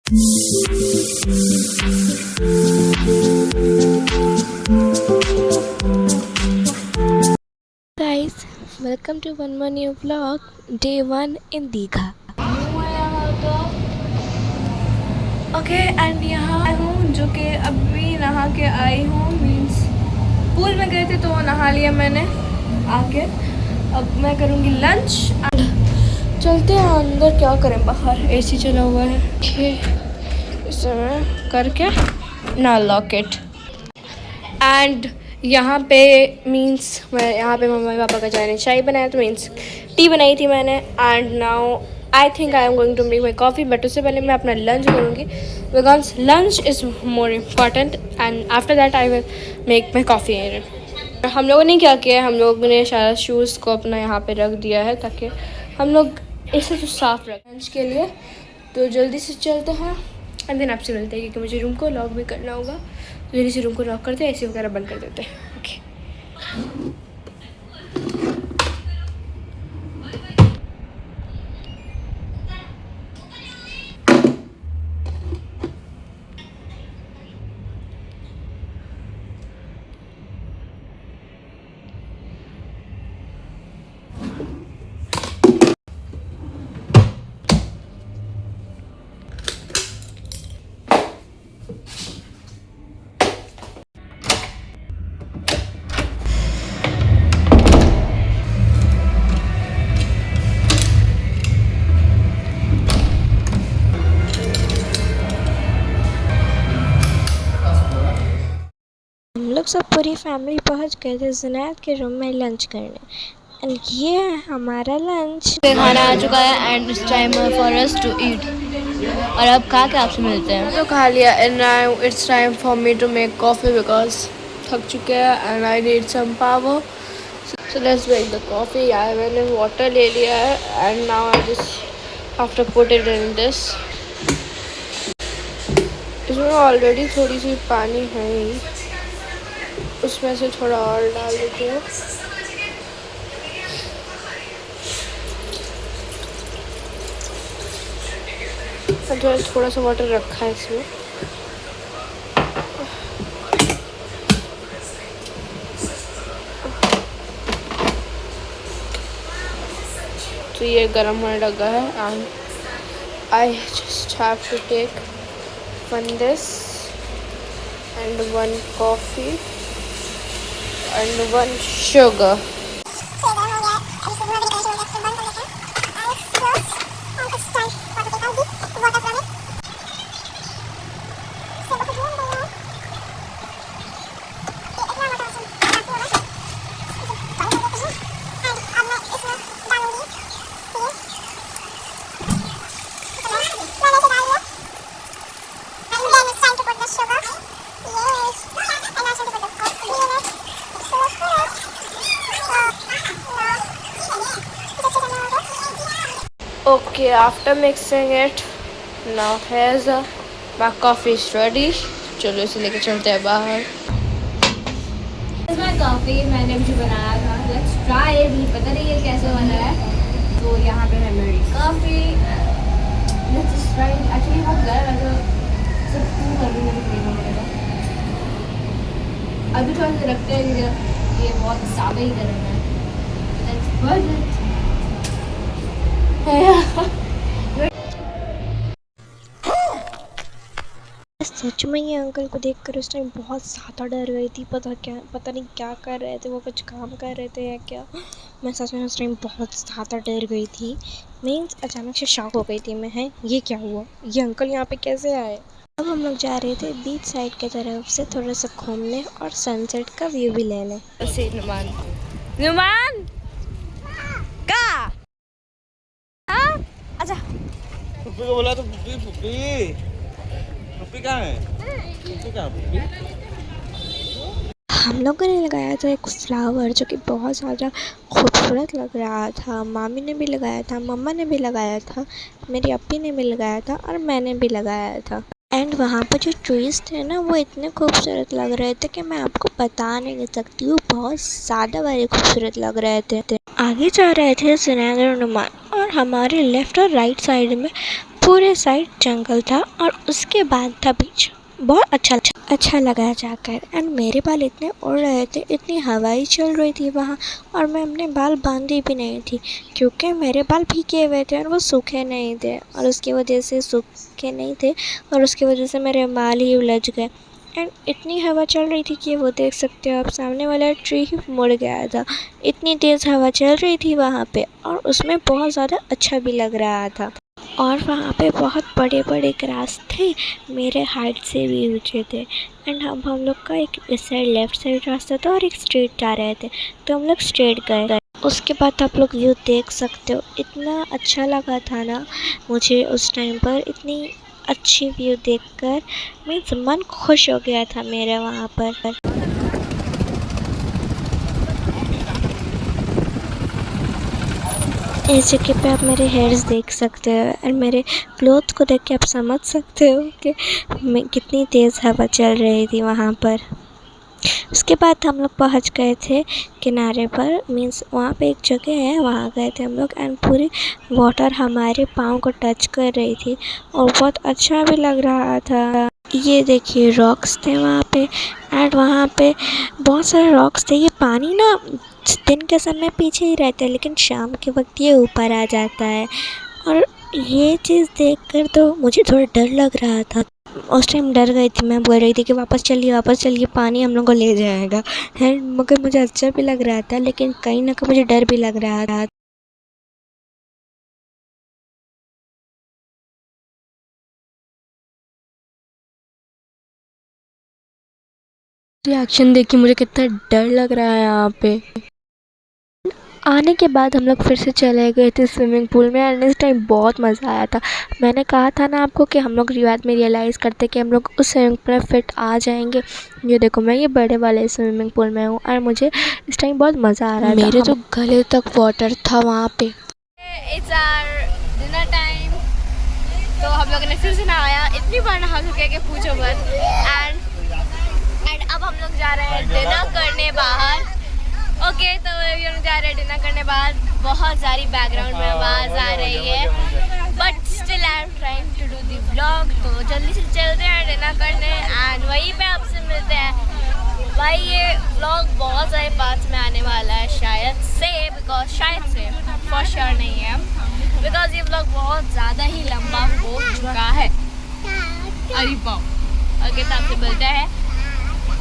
Guys, welcome to one more new vlog, day 1 in Digha. Okay and यहाँ आई हूँ जो कि अभी नहा के आई हूँ। मीन्स पूल में गए थे तो नहा लिया मैंने आके। अब मैं करूँगी लंच एंड चलते हैं अंदर। क्या करें, बाहर एसी चला हुआ है। इसे मैं करके ना लॉक इट। एंड यहाँ पे मीन्स मैं यहाँ पे मम्मी पापा का चाय ने चाय बनाया तो मीन्स टी बनाई थी मैंने। And now I think I am going to make my coffee, but उससे पहले मैं अपना लंच करूँगी because lunch is more important and after that I will make my coffee. हम लोगों ने क्या किया है, हम लोगों ने सारा शूज़ को अपना यहाँ पे रख दिया है ताकि हम लोग इसे तो साफ रखें लंच के लिए। तो जल्दी से चलते हैं एंड देन आपसे मिलते हैं क्योंकि मुझे रूम को लॉक भी करना होगा। तो जल्दी से रूम को लॉक करते हैं, एसी वगैरह बंद कर देते हैं। ओके हम लोग सब पूरी फैमिली पहुंच गए थे जुनैद के रूम में लंच करने। एंड ये है हमारा लंच। खाना आ चुका है and it's time for us to eat. और अब खा के आपसे मिलते हैं। तो खा लिया and now it's time for me to make coffee because थक चुके हैं and I need some power. So let's make the coffee. यार मैंने वाटर ले लिया है and now I just have to put it in this. इसमें already थोड़ी सी पानी है ही, उसमें से थोड़ा और डाल देती हूँ। थोड़ा सा वाटर रखा है इसमें। तो ये गर्म होने लगा है and I just have to take one this and one coffee and one sugar. Okay, after mixing it, now here's my coffee is ready. चलो इसे लेके चलते हैं बाहर। इसमें कॉफ़ी मैंने भी बनाया था। Let's try it. पता नहीं ये कैसे बना है। तो यहाँ पे है मेरी कॉफ़ी। Let's try. एक्चुअली बहुत गर्म है तो सब क्यों कर रही है फ्लेवर वगैरह। अभी थोड़ा सा रखते हैं क्योंकि ये बहुत ज़्यादा ही गर्म है। Let's burn it. सच में ये अंकल को देखकर उस टाइम बहुत ज़्यादा डर गई थी। पता नहीं क्या कर रहे थे, वो कुछ काम कर रहे थे या क्या। मैं सच में उस टाइम बहुत ज़्यादा डर गई थी। मीन्स अचानक से शॉक हो गई थी मैं। है ये क्या हुआ, ये अंकल यहाँ पे कैसे आए। अब हम लोग जा रहे थे बीच साइड की तरफ से थोड़ा सा घूमने और सनसेट का व्यू भी लेने। नुमान नुमान का अच्छा फुप्पी को बोला तो फुप्पी कहाँ है? फुप्पी कहाँ फुप्पी? हम लोगों ने लगाया था एक फ्लावर जो कि बहुत ज़्यादा खूबसूरत लग रहा था। मामी ने भी लगाया था, मम्मा ने भी लगाया था, मेरी अप्पी ने भी लगाया था और मैंने भी लगाया था। एंड वहाँ पर जो ट्रीज़ थे ना वो इतने खूबसूरत लग रहे थे कि मैं आपको बता नहीं सकती हूँ। बहुत ज़्यादा बड़े खूबसूरत लग रहे थे। आगे जा रहे थे जुनैद और नुमान और हमारे लेफ़्ट और राइट साइड में पूरे साइड जंगल था और उसके बाद था बीच। बहुत अच्छा लगा जाकर। एंड मेरे बाल इतने उड़ रहे थे, इतनी हवाई चल रही थी वहाँ, और मैं अपने बाल बांधी भी नहीं थी क्योंकि मेरे बाल भीगे हुए थे और वो सूखे नहीं थे, और उसकी वजह से सूखे नहीं थे और उसकी वजह से मेरे बाल ही उलझ गए। एंड इतनी हवा चल रही थी कि वो देख सकते हो आप, सामने वाला ट्री ही मुड़ गया था। इतनी तेज़ हवा चल रही थी वहाँ पे, और उसमें बहुत ज़्यादा अच्छा भी लग रहा था। और वहाँ पे बहुत बड़े बड़े ग्रास थे, मेरे हाइट से भी ऊँचे थे। एंड हम लोग का एक इस साइड लेफ़्ट साइड रास्ता था और एक स्ट्रेट जा रहे थे, तो हम लोग स्ट्रेट गए। उसके बाद आप लोग व्यू देख सकते हो, इतना अच्छा लगा था ना मुझे उस टाइम पर। इतनी अच्छी व्यू देखकर मीन्स मन खुश हो गया था मेरा वहाँ पर। इस जगह पे आप मेरे हेयर्स देख सकते हो और मेरे क्लोथ को देख के आप समझ सकते हो कि कितनी तेज़ हवा चल रही थी वहाँ पर। उसके बाद हम लोग पहुँच गए थे किनारे पर, मीन्स वहाँ पे एक जगह है, वहाँ गए थे हम लोग। एंड पूरी वाटर हमारे पाँव को टच कर रही थी और बहुत अच्छा भी लग रहा था। ये देखिए रॉक्स थे वहाँ पे, एंड वहाँ पे बहुत सारे रॉक्स थे। ये पानी ना दिन के समय पीछे ही रहता है, लेकिन शाम के वक्त ये ऊपर आ जाता है। और ये चीज़ देखकर तो मुझे थोड़ा डर लग रहा था। उस टाइम डर गई थी, मैं बोल रही थी कि वापस चलिए, पानी हम लोग को ले जाएगा है। मगर मुझे अच्छा भी लग रहा था, लेकिन कहीं ना कहीं मुझे डर भी लग रहा था। रिएक्शन देख के मुझे कितना डर लग रहा है यहाँ पे। आने के बाद हम लोग फिर से चले गए थे स्विमिंग पूल में, एंड इस टाइम बहुत मज़ा आया था। मैंने कहा था ना आपको कि हम लोग बाद में रियलाइज़ करते कि हम लोग उस स्विमिंग पूल में फिट आ जाएंगे। ये देखो मैं ये बड़े वाले स्विमिंग पूल में हूँ और मुझे इस टाइम बहुत मज़ा आ रहा है। मेरे तो गले तक वाटर था वहाँ पे। It's our dinner time. तो हम लोगों ने फिर से नहाया, इतनी बार नहा चुके हैं कि पूछो मत। एंड अब हम लोग जा रहे हैं डिनर करने बाहर। ओके, तो हम लोग जा रहे हैं डिनर करने बाहर। बहुत सारी बैकग्राउंड में आवाज़ आ रही है, but still I am trying to do the vlog. तो जल्दी से चलते हैं डिनर करने एंड वहीं पे आपसे मिलते हैं। भाई ये व्लॉग बहुत सारे पार्ट्स में आने वाला है शायद से फॉर श्योर नहीं है, बिकॉज ये व्लॉग बहुत ज़्यादा ही लंबा हो चुका है। अरे वाह। ओके, तो आपसे मिलते हैं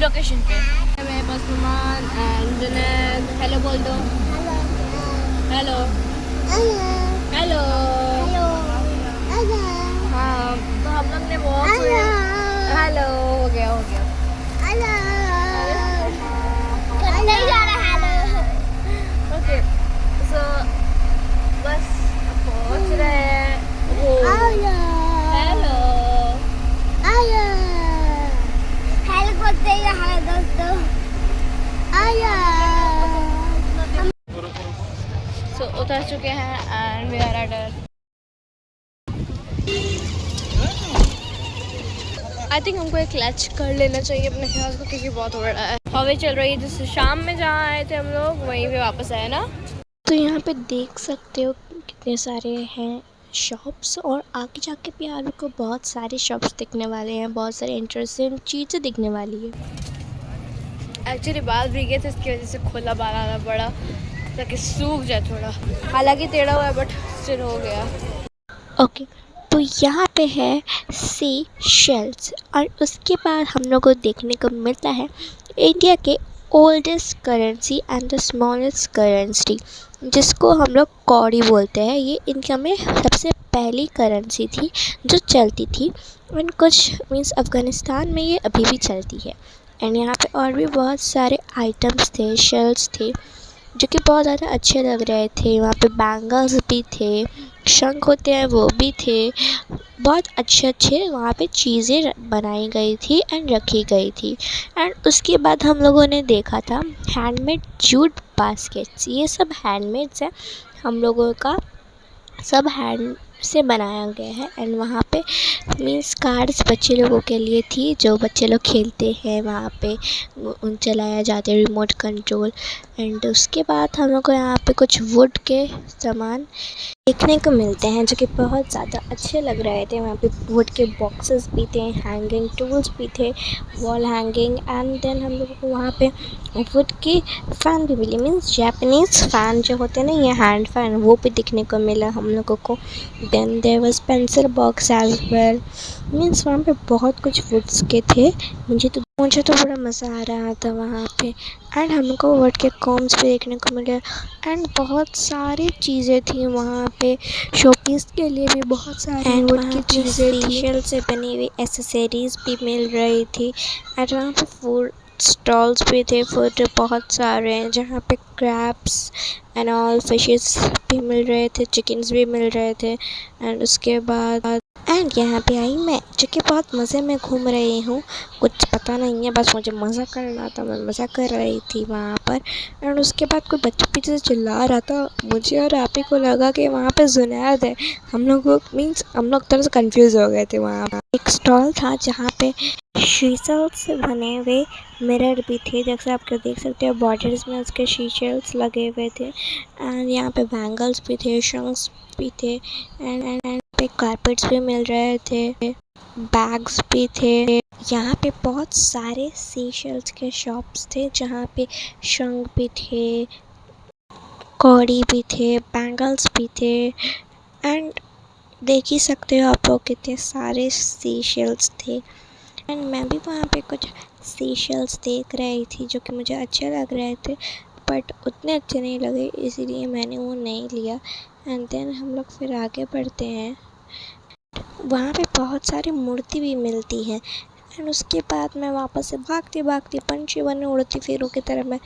लोकेशन पे। मेरे पास मेहमान एंड हेलो बोल दो। Hello hello. हाँ, तो हम लोग ने बहुत हेलो हो गया नहीं जा रहा हेलो। ओके, सो बस पहुँच रहे हैं। हेलो बोलते हैं दोस्तों। सो उतर चुके हैं and we are at I think हमको एक क्लच कर लेना चाहिए अपने ख्याल को, क्योंकि बहुत उड़ रहा है। हवा चल रही है, जिससे शाम में जहाँ आए थे हम लोग वहीं पे वापस आए ना। तो यहाँ पे देख सकते हो कितने सारे हैं शॉप्स, और आगे जाके भी आपको बहुत सारे शॉप्स दिखने वाले हैं, बहुत सारे इंटरेस्टिंग चीज़ें दिखने वाली है। एक्चुअली बाल भीगे थे, इसकी वजह से खुला बाल आना पड़ा ताकि सूख जाए थोड़ा। हालांकि टेढ़ा हुआ है बट स्टिल हो गया। ओके, तो यहाँ पे है सी शेल्स, और उसके बाद हम लोग को देखने को मिलता है इंडिया के oldest currency and the smallest currency, जिसको हम लोग कौड़ी बोलते हैं। ये इंडिया में सबसे पहली करेंसी थी जो चलती थी, एंड कुछ मीन्स अफ़गानिस्तान में ये अभी भी चलती है। एंड यहाँ पे और भी बहुत सारे आइटम्स थे, शेल्स थे जो कि बहुत ज़्यादा अच्छे लग रहे थे। वहाँ पे बैंगल्स भी थे, शंख होते हैं वो भी थे, बहुत अच्छे वहाँ पे चीज़ें बनाई गई थी एंड रखी गई थी। एंड उसके बाद हम लोगों ने देखा था हैंडमेड जूट बास्केट्स। ये सब हैंडमेड्स हैं, हम लोगों का सब हैंड से बनाया गया है। एंड वहाँ पे मीन्स कार्ड्स बच्चे लोगों के लिए थी, जो बच्चे लोग खेलते हैं वहाँ पे उन चलाया जाते हैं रिमोट कंट्रोल। एंड उसके बाद हम लोग को यहाँ पे कुछ वुड के सामान देखने को मिलते हैं जो कि बहुत ज़्यादा अच्छे लग रहे थे। वहाँ पे वुड के बॉक्सेस भी थे, हैंगिंग टूल्स भी थे, वॉल हैंगिंग, एंड देन हम लोगों को वहाँ पे वुड की फ़ैन भी मिली, मीन्स जापानीज़ फ़ैन जो होते हैं ना, ये हैंड फ़ैन, वो भी दिखने को मिला हम लोगों को। Then there was pencil box as well, means वहाँ पे बहुत कुछ वुड्स के थे। मुझे तो बड़ा मज़ा आ रहा था वहाँ पे। एंड हमको वुड के कॉम्स भी देखने को मिले एंड बहुत सारी चीज़ें थी वहाँ पे, शोपीस के लिए भी बहुत सारी वुड की चीज़ें थी, शेल से बनी हुई एसेसरीज भी मिल रही थी। एंड वहाँ पे फूड स्टॉल्स भी थे, फूड बहुत सारे हैं जहाँ पे क्रैब्स एंड ऑल फिशेस भी मिल रहे थे, चिकन्स भी मिल रहे थे। एंड उसके बाद एंड यहाँ पे आई मैं, जो कि बहुत मज़े में घूम रही हूँ, कुछ पता नहीं है, बस मुझे मज़ा करना था, मैं मज़ा कर रही थी वहाँ पर। एंड उसके बाद कोई बच्चा पीछे से चिल्ला रहा था, मुझे और आप ही को लगा कि वहाँ पे जुनैद है। हम लोग मीन्स हम लोग तरह से कंफ्यूज हो गए थे। वहाँ पर एक स्टॉल था जहाँ पे शीशल्स से बने हुए मिरर भी थे, जैसे आप देख सकते हो बॉर्डर्स में उसके शीशल्स लगे हुए थे। एंड यहाँ पे बैंगल्स भी थे, शंक्स भी थे, एंड पे कारपेट्स भी मिल रहे थे, बैग्स भी थे। यहाँ पे बहुत सारे सीशल्स के शॉप्स थे जहाँ पे शंख भी थे, कौड़ी भी थे, बैंगल्स भी थे। एंड देख ही सकते हो आप लोग कितने सारे सीशल्स थे। एंड मैं भी वहाँ पे कुछ सीशल्स देख रही थी जो कि मुझे अच्छे लग रहे थे, बट उतने अच्छे नहीं लगे, इसीलिए मैंने वो नहीं लिया। एंड देन हम लोग फिर आगे बढ़ते हैं। वहाँ पे बहुत सारी मूर्ति भी मिलती हैं। एंड उसके बाद मैं वापस से भागती भागती पंछी बने उड़ती फिरों की तरह मैं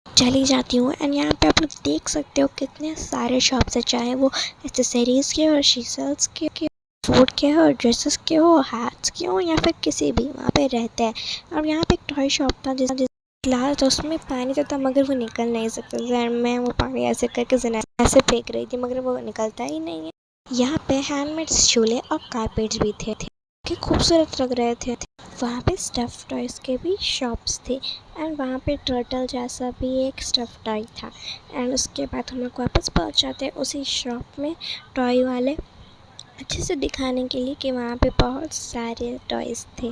चली जाती हूँ। एंड यहाँ पे आप लोग देख सकते हो कितने सारे शॉप्स है, चाहे वो एक्सेसरीज़ के हो, शीशल्स के फूड के हो, ड्रेसेस के हो, हैट्स के हो, या फिर किसी भी वहाँ पे रहते हैं। और यहाँ पे एक टॉय शॉप था जिस ग्लास, तो उसमें पानी था मगर वो निकल नहीं सकता था। मैं वो पानी ऐसे करके ऐसे फेंक रही थी मगर वो निकलता ही नहीं है। यहाँ पे हैंडमेड झूले और कारपेट्स भी थे कि खूबसूरत लग रहे थे। वहाँ पे स्टफ़ टॉयज़ के भी शॉप्स थे। एंड वहाँ पे टर्टल जैसा भी एक स्टफ़ टॉय था। एंड उसके बाद हम लोग वापस पहुँच जाते उसी शॉप में, टॉय वाले अच्छे से दिखाने के लिए कि वहाँ पे बहुत सारे टॉयज़ थे।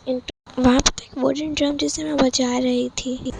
वहाँ पे एक वुडन ड्रम जिसे मैं बजा रही थी।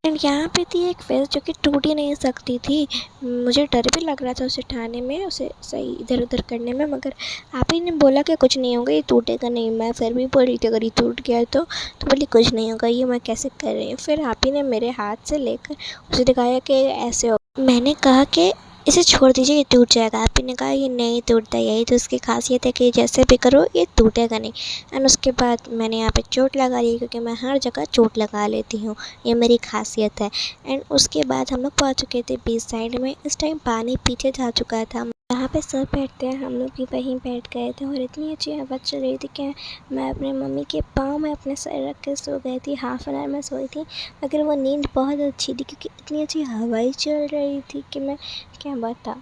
एंड यहाँ पे थी एक फिश जो कि टूट ही नहीं सकती थी। मुझे डर भी लग रहा था उसे उठाने में, उसे सही इधर उधर करने में, मगर आप ही ने बोला कि कुछ नहीं होगा, ये टूटेगा नहीं। मैं फिर भी बोल रही थी अगर ये टूट गया तो बोली कुछ नहीं होगा, ये मैं कैसे कर रही हूँ। फिर आप ही ने मेरे हाथ से लेकर उसे दिखाया कि ऐसे हो। मैंने कहा कि इसे छोड़ दीजिए, ये टूट जाएगा। आप ही ने कहा ये नहीं टूटता, यही तो उसकी खासियत है कि जैसे भी करो ये टूटेगा नहीं। एंड उसके बाद मैंने यहाँ पे चोट लगा ली, क्योंकि मैं हर जगह चोट लगा लेती हूँ, ये मेरी खासियत है। एंड उसके बाद हम लोग पहुँच चुके थे बीच साइड में। इस टाइम पानी पीछे जा चुका था। जहाँ पे सब बैठते हैं हम लोग भी वहीं बैठ गए थे। और इतनी अच्छी हवा चल रही थी कि मैं अपने मम्मी के पाँव में अपने सर रख के सो गई थी। हाफ एन आवर में सोई थी, मगर वो नींद बहुत अच्छी थी क्योंकि इतनी अच्छी हवाई चल रही थी कि मैं क्या बताऊँ।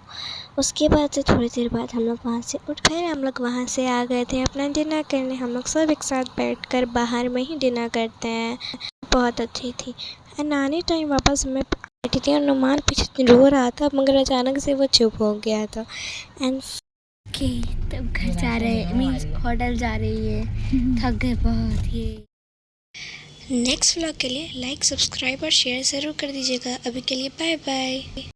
उसके बाद से थोड़ी देर बाद हम लोग वहाँ से उठ गए। हम लोग वहाँ से आ गए थे अपना डिनर करने। हम लोग सब एक साथ बैठकर बाहर में ही डिनर करते हैं। बहुत अच्छी थी। एंड आने टाइम वापस मैं बैठी थी और नुमान पीछे रो रहा था, मगर अचानक से वो चुप हो गया था। एंड ओके, तब घर जा रहे हैं, मीन्स होटल जा रही है, थक गए बहुत ये। नेक्स्ट व्लॉग के लिए लाइक, सब्सक्राइब और शेयर ज़रूर कर दीजिएगा। अभी के लिए बाय बाय।